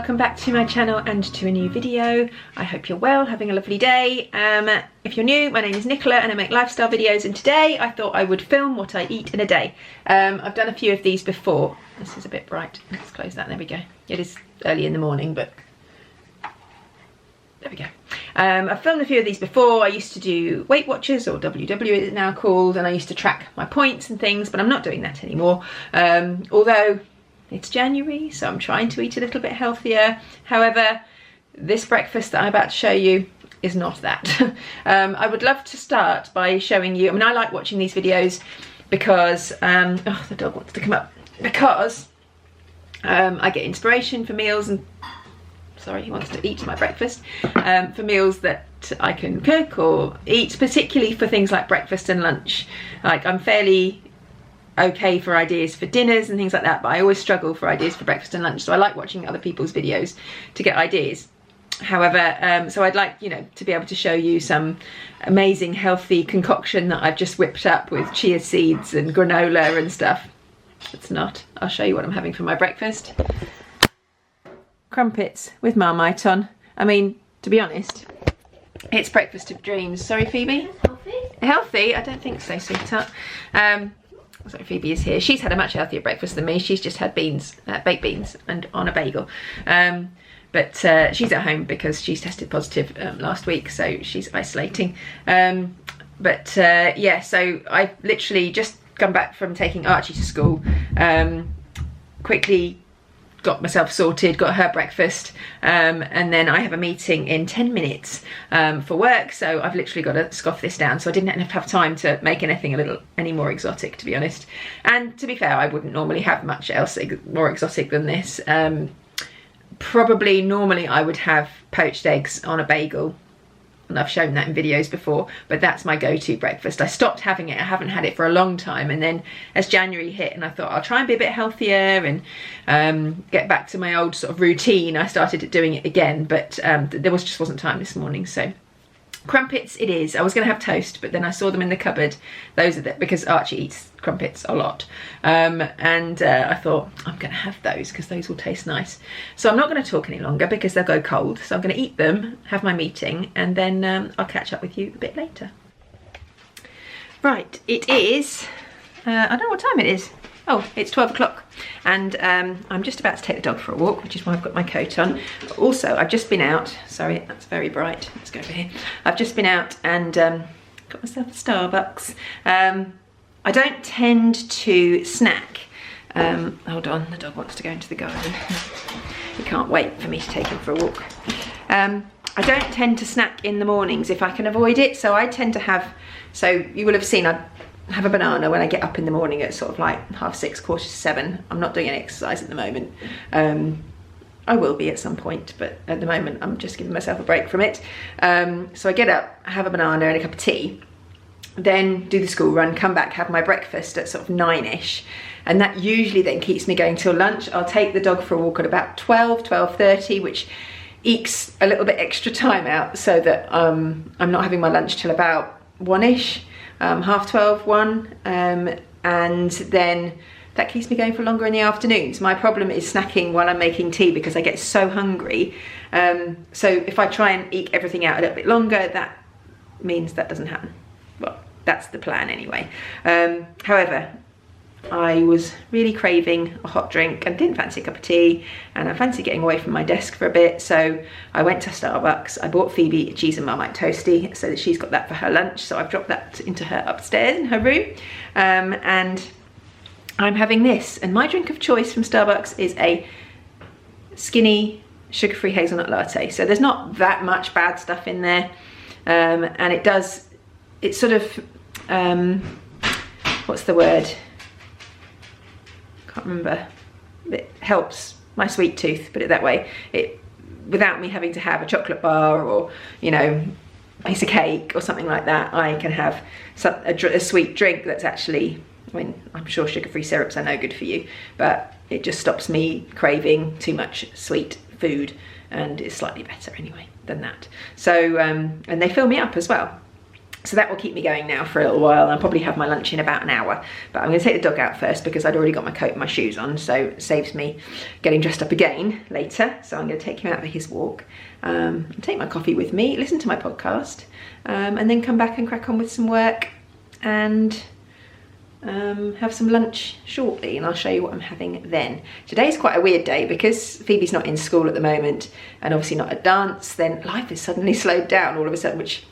welcome back to my channel and to a new video. I hope you're well, having a lovely day. If you're new, my name is Nicola and I make lifestyle videos, and today I thought I would film what I eat in a day. I've done a few of these before. This is a bit bright. Let's close that. There we go. It is early in the morning, but there we go. I've filmed a few of these before. I used to do Weight Watchers, or WW it is now called, and I used to track my points and things, but I'm not doing that anymore. Although it's January, so I'm trying to eat a little bit healthier. However, this breakfast that I'm about to show you is not that. I would love to start by showing you, I mean, I like watching these videos because, oh, the dog wants to come up, because I get inspiration for meals and, sorry, he wants to eat my breakfast, for meals that I can cook or eat, particularly for things like breakfast and lunch. Like, I'm fairly okay for ideas for dinners and things like that, but I always struggle for ideas for breakfast and lunch, so I like watching other people's videos to get ideas. However, so I'd like, you know, to be able to show you some amazing healthy concoction that I've just whipped up with chia seeds and granola and stuff. It's not. I'll show you what I'm having for my breakfast. Crumpets with Marmite on. I mean, to be honest, it's breakfast of dreams. Sorry, Phoebe? Healthy? Healthy? I don't think so, sweetheart. So Phoebe is here. She's had a much healthier breakfast than me. She's just had beans, baked beans, and on a bagel. But she's at home because she's tested positive last week, so she's isolating. Yeah, so I've literally just come back from taking Archie to school. Quickly got myself sorted, got her breakfast, and then I have a meeting in 10 minutes for work, so I've literally got to scoff this down, so I didn't have time to make anything any more exotic, to be honest. And to be fair, I wouldn't normally have much else more exotic than this. Probably normally I would have poached eggs on a bagel, and I've shown that in videos before, but that's my go-to breakfast. I stopped having it, I haven't had it for a long time, and then as January hit and I thought I'll try and be a bit healthier and get back to my old sort of routine, I started doing it again, but there just wasn't time this morning. So crumpets it is. I was going to have toast, but then I saw them in the cupboard. Those are because Archie eats crumpets a lot, and I thought I'm going to have those because those will taste nice. So I'm not going to talk any longer because they'll go cold, so I'm going to eat them, have my meeting, and then I'll catch up with you a bit later. Right, it is, I don't know what time it is. Oh, it's 12 o'clock, and I'm just about to take the dog for a walk, which is why I've got my coat on. But also, I've just been out, sorry, that's very bright, let's go over here. I've just been out and got myself a Starbucks. I don't tend to snack. Hold on, the dog wants to go into the garden. He can't wait for me to take him for a walk. I don't tend to snack in the mornings if I can avoid it, so I tend to have, so you will have seen I have a banana when I get up in the morning at sort of like 6:30, 7:15. I'm not doing any exercise at the moment. I will be at some point, but at the moment I'm just giving myself a break from it. So I get up, have a banana and a cup of tea, then do the school run, come back, have my breakfast at sort of 9ish, and that usually then keeps me going till lunch. I'll take the dog for a walk at about 12:30, which ekes a little bit extra time out so that I'm not having my lunch till about 1ish. 12:30, 1, and then that keeps me going for longer in the afternoons. My problem is snacking while I'm making tea because I get so hungry. So if I try and eke everything out a little bit longer, that means that doesn't happen. Well, that's the plan anyway. However, I was really craving a hot drink and didn't fancy a cup of tea, and I fancied getting away from my desk for a bit, so I went to Starbucks. I bought Phoebe a cheese and Marmite toastie so that she's got that for her lunch, so I've dropped that into her upstairs in her room, and I'm having this. And my drink of choice from Starbucks is a skinny sugar-free hazelnut latte. So there's not that much bad stuff in there, and it's sort of what's the word, can't remember. It helps my sweet tooth, put it that way. Without me having to have a chocolate bar or, you know, a piece of cake or something like that, I can have a sweet drink that's actually, I mean, I'm sure sugar-free syrups are no good for you, but it just stops me craving too much sweet food, and it's slightly better anyway than that. So, and they fill me up as well. So that will keep me going now for a little while. I'll probably have my lunch in about an hour, but I'm going to take the dog out first because I'd already got my coat and my shoes on, so it saves me getting dressed up again later. So I'm going to take him out for his walk, take my coffee with me, listen to my podcast, and then come back and crack on with some work and have some lunch shortly, and I'll show you what I'm having then. Today's quite a weird day because Phoebe's not in school at the moment and obviously not at dance. Then life is suddenly slowed down all of a sudden, which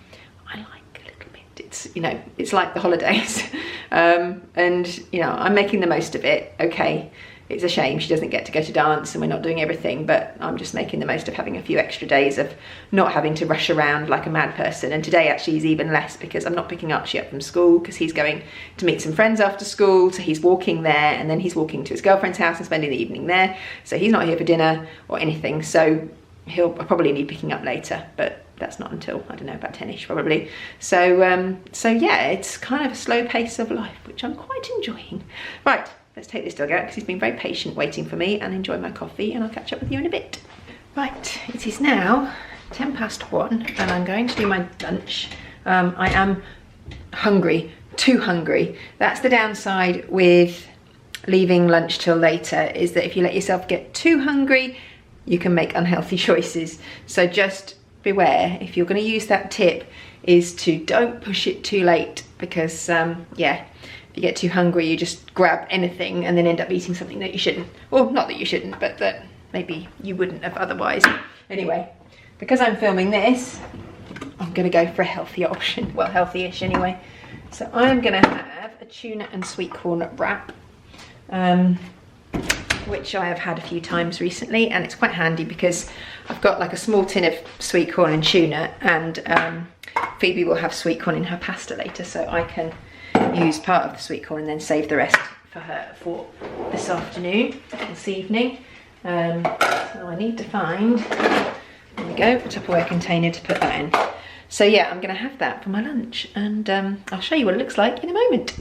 I like a little bit. It's, you know, it's like the holidays. And you know, I'm making the most of it. Okay, it's a shame she doesn't get to go to dance and we're not doing everything, but I'm just making the most of having a few extra days of not having to rush around like a mad person. And today actually is even less because I'm not picking Archie up from school because he's going to meet some friends after school, so he's walking there and then he's walking to his girlfriend's house and spending the evening there. So he's not here for dinner or anything, so I'll probably need picking up later, but that's not until, I don't know, about 10ish probably. So, so yeah, it's kind of a slow pace of life, which I'm quite enjoying. Right. Let's take this dog out because he's been very patient waiting for me, and enjoy my coffee, and I'll catch up with you in a bit. Right, it is now 1:10 and I'm going to do my lunch. I am hungry, too hungry. That's the downside with leaving lunch till later, is that if you let yourself get too hungry, you can make unhealthy choices. So just beware, if you're going to use that tip, is to don't push it too late because yeah, if you get too hungry, you just grab anything and then end up eating something that you shouldn't. Well, not that you shouldn't, but that maybe you wouldn't have otherwise. Anyway, because I'm filming this, I'm gonna go for a healthy option. Well, healthy-ish anyway. So I'm gonna have a tuna and sweet corn wrap, which I have had a few times recently, and it's quite handy because I've got like a small tin of sweet corn and tuna, and Phoebe will have sweet corn in her pasta later, so I can use part of the sweet corn and then save the rest for her for this afternoon, this evening. So I need to find, there we go, a Tupperware container to put that in. So yeah, I'm gonna have that for my lunch, and I'll show you what it looks like in a moment.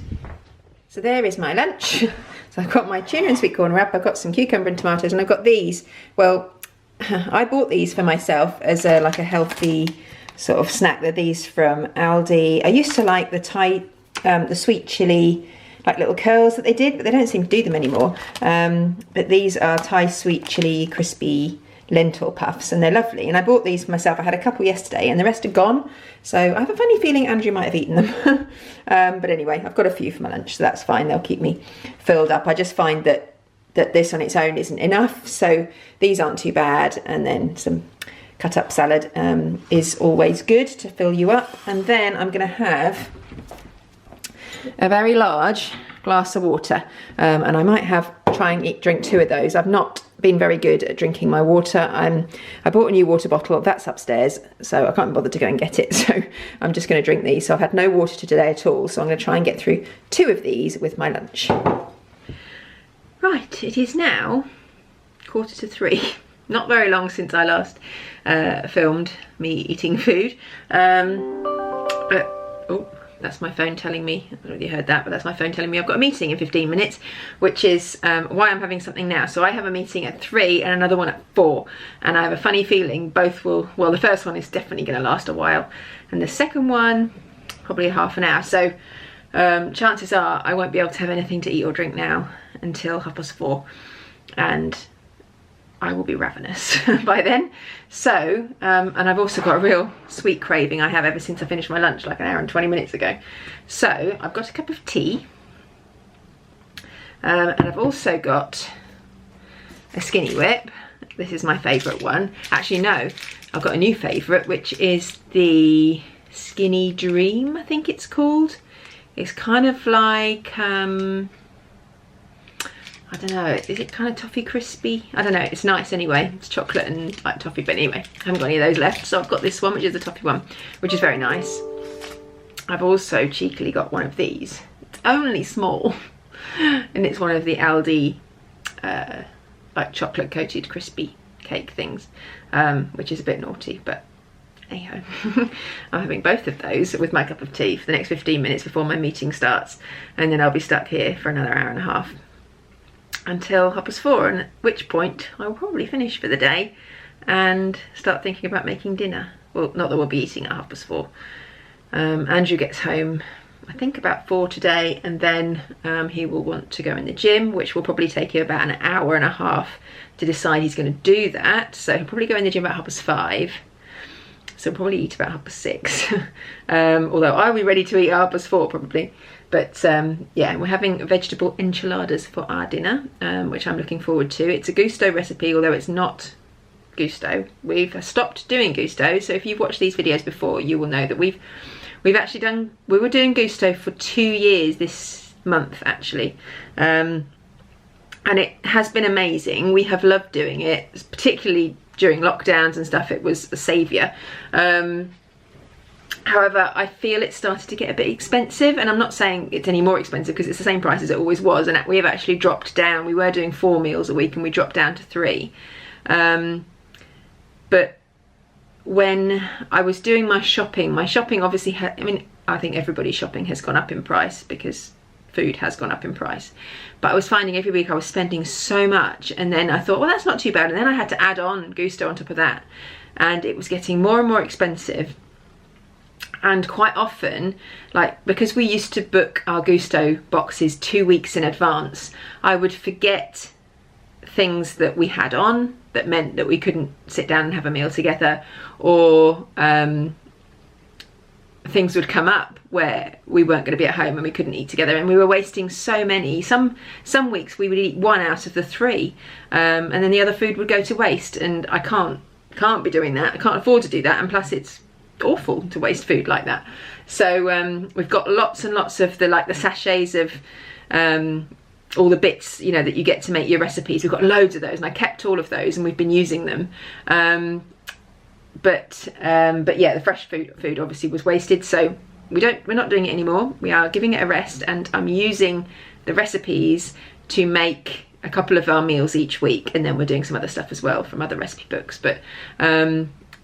So there is my lunch. So I've got my tuna and sweet corn wrap, I've got some cucumber and tomatoes, and I've got these. Well, I bought these for myself as a like a healthy sort of snack. They're these from Aldi. I used to like the sweet chilli, like little curls that they did, but they don't seem to do them anymore. But these are Thai sweet chilli crispy lentil puffs, and they're lovely. And I bought these for myself. I had a couple yesterday and the rest are gone. So I have a funny feeling Andrew might have eaten them. But anyway, I've got a few for my lunch, so that's fine. They'll keep me filled up. I just find that this on its own isn't enough. So these aren't too bad. And then some cut up salad is always good to fill you up. And then I'm going to have a very large glass of water, and I might try and drink 2 of those. I've not been very good at drinking my water. I bought a new water bottle that's upstairs, so I can't bother to go and get it, so I'm just going to drink these. So I've had no water today at all, so I'm going to try and get through 2 of these with my lunch. Right, it is now 2:45. Not very long since I last filmed me eating food, but oh, that's my phone telling me, I don't know if you heard that, but that's my phone telling me I've got a meeting in 15 minutes, which is why I'm having something now. So I have a meeting at 3 and another one at 4, and I have a funny feeling both will, well, the first one is definitely going to last a while, and the second one, probably half an hour. So chances are I won't be able to have anything to eat or drink now until 4:30, and I will be ravenous by then. So, and I've also got a real sweet craving I have ever since I finished my lunch like an hour and 20 minutes ago. So I've got a cup of tea, and I've also got a Skinny Whip. This is my favourite one. actually no, I've got a new favourite, which is the Skinny Dream, I think it's called. It's kind of like I don't know, is it kind of toffee crispy? I don't know, it's nice anyway. It's chocolate and like toffee, but anyway, I haven't got any of those left. So I've got this one, which is the toffee one, which is very nice. I've also cheekily got one of these. It's only small, and it's one of the Aldi like chocolate coated crispy cake things, which is a bit naughty, but anyhow. I'm having both of those with my cup of tea for the next 15 minutes before my meeting starts, and then I'll be stuck here for another hour and a half until 4:30, and at which point I will probably finish for the day and start thinking about making dinner. Well, not that we'll be eating at 4:30, Andrew gets home, I think about 4 today, and then he will want to go in the gym, which will probably take him about an hour and a half to decide he's going to do that. So he'll probably go in the gym about 5:30. So he'll probably eat about 6:30. Although I'll be ready to eat at 4:30 probably. But yeah, we're having vegetable enchiladas for our dinner, which I'm looking forward to. It's a gusto recipe, although it's not gusto. We've stopped doing gusto. So if you've watched these videos before, you will know that we've actually we were doing gusto for 2 years this month actually. And it has been amazing. We have loved doing it, particularly during lockdowns and stuff. It was a saviour. However, I feel it started to get a bit expensive, and I'm not saying it's any more expensive because it's the same price as it always was, and we have actually dropped down. We were doing 4 meals a week and we dropped down to 3. But when I was doing my shopping obviously I think everybody's shopping has gone up in price because food has gone up in price. But I was finding every week I was spending so much, and then I thought, well, that's not too bad, and then I had to add on gusto on top of that, and it was getting more and more expensive. And quite often, like, because we used to book our gusto boxes 2 weeks in advance, I would forget things that we had on that meant that we couldn't sit down and have a meal together, or things would come up where we weren't going to be at home and we couldn't eat together, and we were wasting so many. Some weeks we would eat 1 out of the 3, and then the other food would go to waste, and I can't be doing that. I can't afford to do that, and plus it's awful to waste food like that. So we've got lots and lots of the sachets of all the bits, you know, that you get to make your recipes. We've got loads of those, and I kept all of those and we've been using them. But yeah, the fresh food obviously was wasted, so we're not doing it anymore. We are giving it a rest, and I'm using the recipes to make a couple of our meals each week, and then we're doing some other stuff as well from other recipe books. But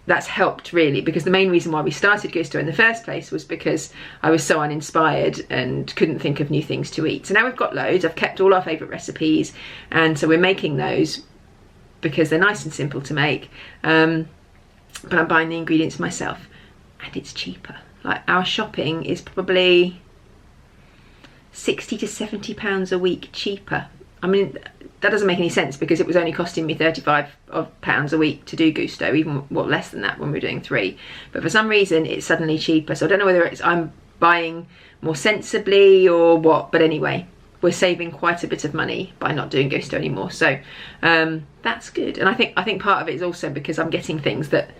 that's helped really, because the main reason why we started gusto in the first place was because I was so uninspired and couldn't think of new things to eat. So now we've got loads. I've kept all our favourite recipes, and so we're making those because they're nice and simple to make. But I'm buying the ingredients myself, and it's cheaper. Like, our shopping is probably £60 to £70 a week cheaper. I mean, that doesn't make any sense because it was only costing me £35 a week to do gusto, even less than that when we were doing 3. But for some reason it's suddenly cheaper, so I don't know whether it's I'm buying more sensibly or what, but anyway, we're saving quite a bit of money by not doing gusto anymore. So that's good. And I think part of it is also because I'm getting things that,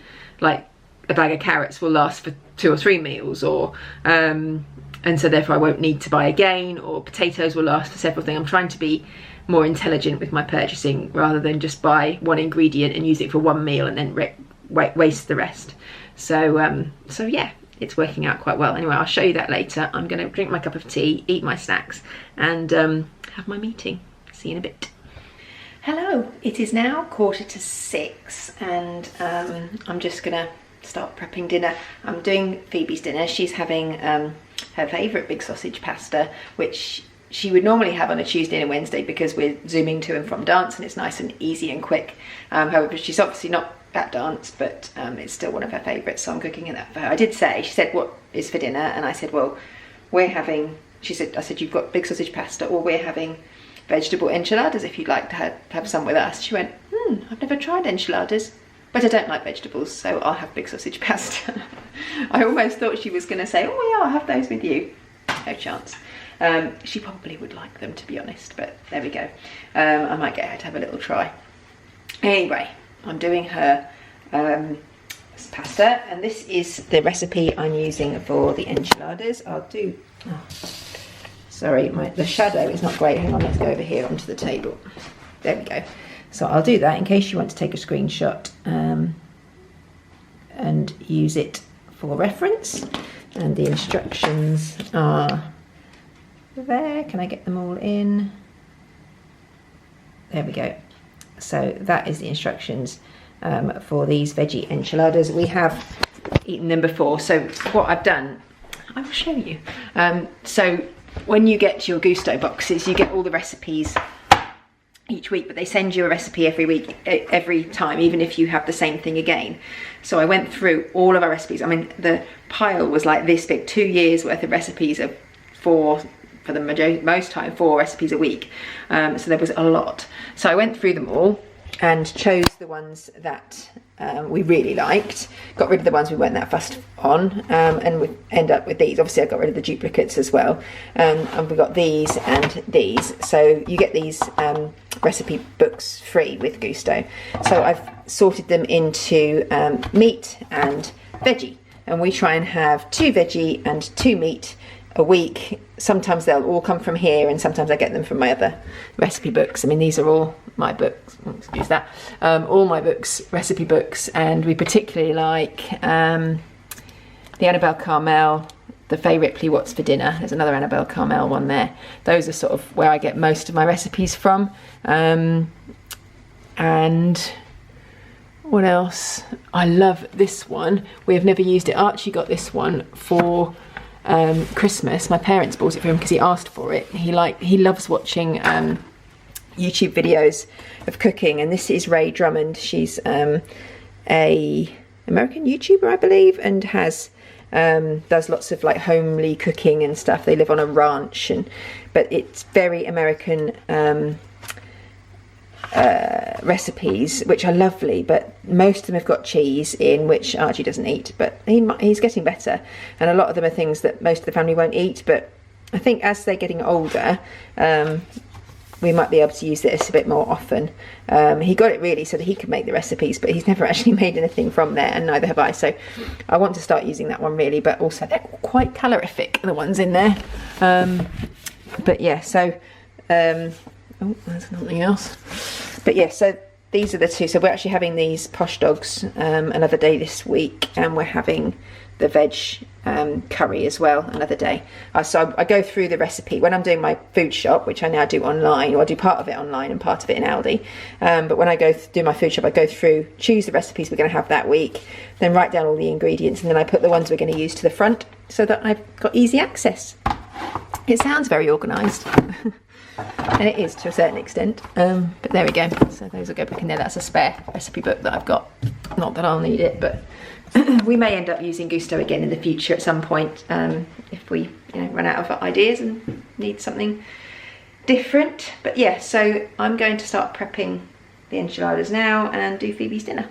like, a bag of carrots will last for 2 or 3 meals, or and so therefore I won't need to buy again, or potatoes will last for several things. I'm trying to be more intelligent with my purchasing rather than just buy one ingredient and use it for 1 meal and then waste the rest. So so yeah, it's working out quite well. Anyway, I'll show you that later. I'm going to drink my cup of tea, eat my snacks, and have my meeting. See you in a bit. Hello, it is now 5:45, and I'm just gonna start prepping dinner. I'm doing Phoebe's dinner. She's having her favourite big sausage pasta, which she would normally have on a Tuesday and a Wednesday because we're zooming to and from dance and it's nice and easy and quick. However, she's obviously not at dance, but it's still one of her favourites, so I'm cooking it for her. I did say, she said, what is for dinner? And I said, well, we're having, I said, you've got big sausage pasta, or we're having vegetable enchiladas if you'd like to have some with us. She went, I've never tried enchiladas, but I don't like vegetables, so I'll have big sausage pasta. I almost thought she was going to say, oh yeah, I'll have those with you. No chance. She probably would like them, to be honest, but there we go. I might get her to have a little try. Anyway, I'm doing her pasta, and this is the recipe I'm using for the enchiladas. I'll do, sorry, the shadow is not great. Hang on, let's go over here onto the table. There we go. So I'll do that in case you want to take a screenshot and use it for reference. And the instructions are there. Can I get them all in? There we go. So that is the instructions for these veggie enchiladas. We have eaten them before, so what I've done, I will show you. So when you get your gusto boxes, you get all the recipes each week, but they send you a recipe every week, every time, even if you have the same thing again. So I went through all of our recipes. I mean, the pile was like this big, 2 years worth of recipes of for the most time 4 recipes a week. So there was a lot. So I went through them all and chose the ones that we really liked, got rid of the ones we weren't that fussed on, and we end up with these. Obviously I got rid of the duplicates as well, and we got these and these. So you get these recipe books free with Gusto. So I've sorted them into meat and veggie, and we try and have 2 veggie and 2 meat a week. Sometimes they'll all come from here, and sometimes I get them from my other recipe books. I mean, these are all my books, excuse that, all my books, recipe books, and we particularly like the Annabelle Carmel, the Fay Ripley What's for Dinner. There's another Annabelle Carmel one there. Those are sort of where I get most of my recipes from. And what else? I love this one. We have never used it. Archie got this one for Christmas. My parents bought it for him because he asked for it. He loves watching YouTube videos of cooking, and this is Ray Drummond. She's a American YouTuber, I believe, and has does lots of like homely cooking and stuff. They live on a ranch, but it's very American recipes, which are lovely, but most of them have got cheese in, which Archie doesn't eat, but he's getting better, and a lot of them are things that most of the family won't eat. But I think as they're getting older, we might be able to use this a bit more often. He got it really so that he could make the recipes, but he's never actually made anything from there, and neither have I. So I want to start using that one really, but also they're quite calorific, the ones in there. But yeah, so oh, there's something else. But yeah, so these are the 2. So we're actually having these posh dogs another day this week, and we're having the veg curry as well another day. So I go through the recipe when I'm doing my food shop, which I now do online, or I do part of it online and part of it in Aldi. But when I go do my food shop, I go through, choose the recipes we're going to have that week, then write down all the ingredients, and then I put the ones we're going to use to the front so that I've got easy access. It sounds very organised. And it is to a certain extent, but there we go. So those will go back in there. That's a spare recipe book that I've got. Not that I'll need it, but we may end up using Gusto again in the future at some point, if we run out of ideas and need something different. But yeah, so I'm going to start prepping the enchiladas now and do Phoebe's dinner.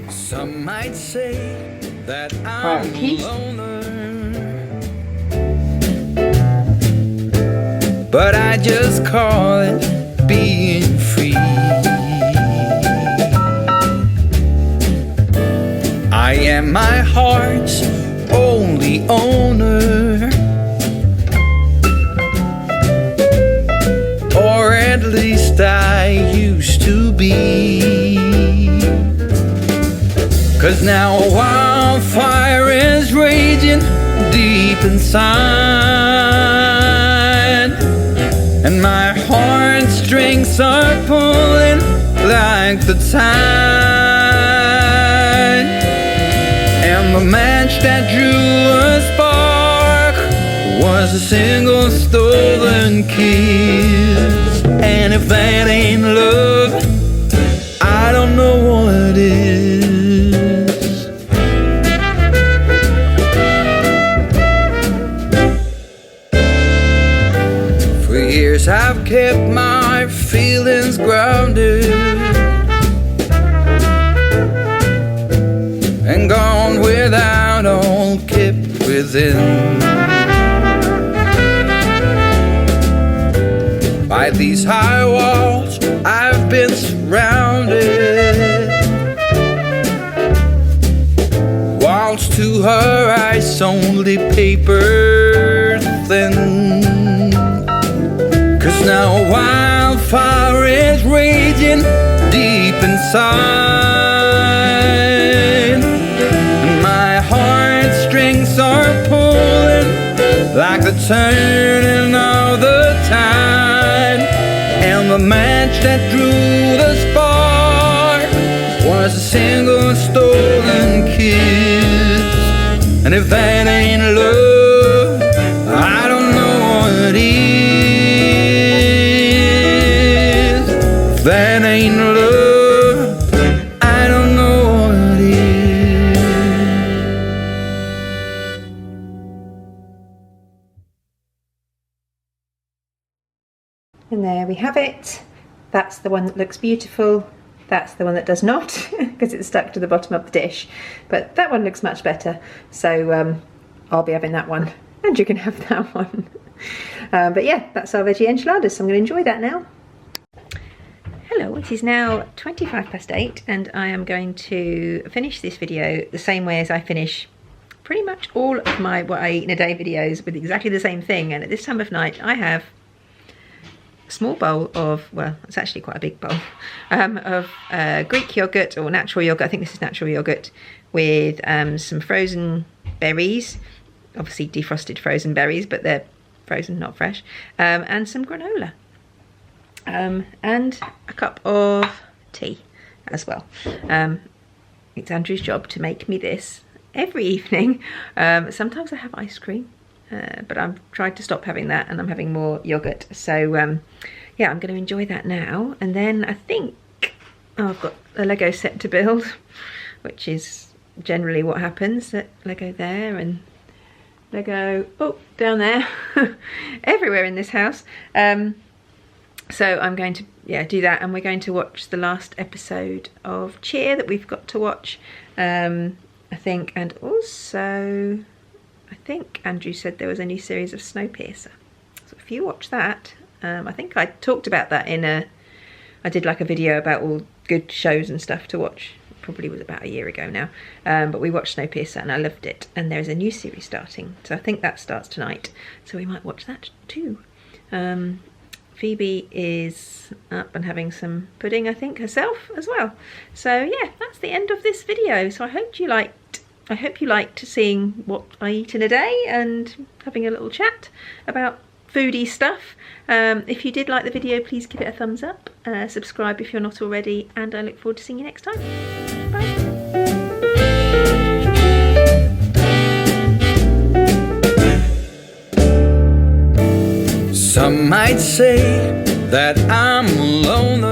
Some might say that I'm a loner, but I just call it being free. I am my heart's only owner, or at least I used to be. 'Cause now a wildfire is raging deep inside, and my heartstrings are pulling like the tide. And the match that drew a spark was a single stolen kiss. And if that ain't love, I don't know what is. I've kept my feelings grounded and gone without all kept within. By these high walls I've been surrounded, walls to her eyes only paper thin. 'Cause now a wildfire is raging deep inside, and my heartstrings are pulling like the concerning all the time. And the match that drew the spark was a single stolen kiss. And if that ain't love, I don't know what is. If that ain't love, I don't know what is. And there we have it. That's the one that looks beautiful. That's the one that does not, because it's stuck to the bottom of the dish. But that one looks much better, so I'll be having that one, and you can have that one. But yeah, that's our veggie enchiladas, so I'm going to enjoy that now. Hello, it is now 8:25, and I am going to finish this video the same way as I finish pretty much all of my what I eat in a day videos, with exactly the same thing. And at this time of night I have a small bowl of, well, it's actually quite a big bowl, of Greek yogurt, or natural yogurt. I think this is natural yogurt, with some frozen berries, obviously defrosted frozen berries, but they're frozen, not fresh, and some granola, and a cup of tea as well. It's Andrew's job to make me this every evening. Sometimes I have ice cream, but I've tried to stop having that, and I'm having more yogurt. So yeah, I'm going to enjoy that now. And then I think, oh, I've got a Lego set to build, which is generally what happens. That Lego there and Lego, oh, down there, everywhere in this house. So I'm going to, yeah, do that, and we're going to watch the last episode of Cheer that we've got to watch, I think. And also, I think Andrew said there was a new series of Snowpiercer. So if you watch that, I think I talked about that in I did like a video about all good shows and stuff to watch. Probably was about a year ago now. But we watched Snowpiercer and I loved it. And there's a new series starting. So I think that starts tonight. So we might watch that too. Phoebe is up and having some pudding, I think, herself as well. So yeah, that's the end of this video. So I hope you liked seeing what I eat in a day and having a little chat about foodie stuff. If you did like the video, please give it a thumbs up, subscribe if you're not already, and I look forward to seeing you next time. Bye. Some might say that I'm alone